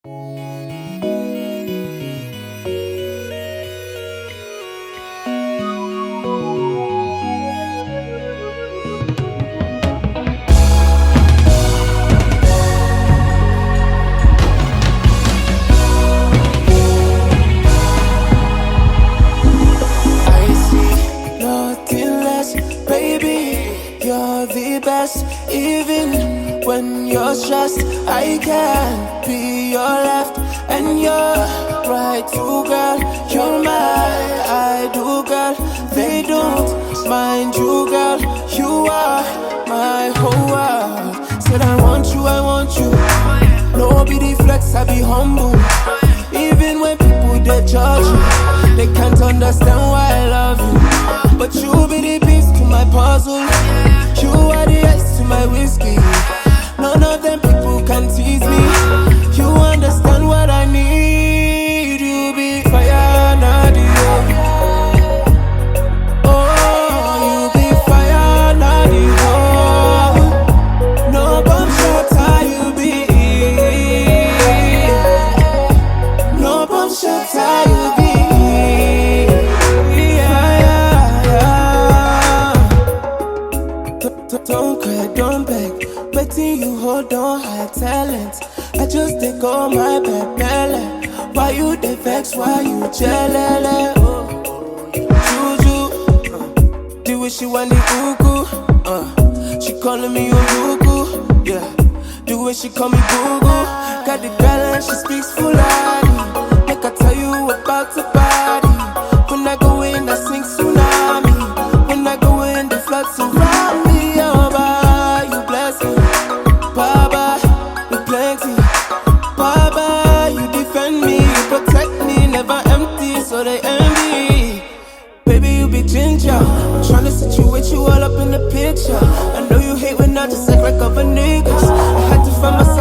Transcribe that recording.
You're the best, even when you're stressed. I can be your left and your right too, girl. You're my idol, girl. They don't mind you, girl. You are my whole world. Said I want you. No be the flex, I be humble. Even when people they judge you, they can't understand why I love you. But you be the piece to my puzzle. You are the ice to my whiskey. None of them people can tease me. You understand what I need. You be fire, Nadia. Oh, you be fire, Nadia. No bomb shelter, you be. No bomb shelter, you be. Don't cry, don't beg. Waiting you hold on, high talent. I just take all my bad belly. Why you dey vex, why you jealous? Juju, the way she want the cuckoo. She calling me Urugu, yeah. The way she call me Gugu. Got the girl and she speaks Fulani. Make I tell you about the body. When I go in, I sing tsunami. When I go in, the flood surround me. So they envy. Baby, you be ginger. I'm tryna situate you all up in the picture. I know you hate when I just act like other niggas. I had to find myself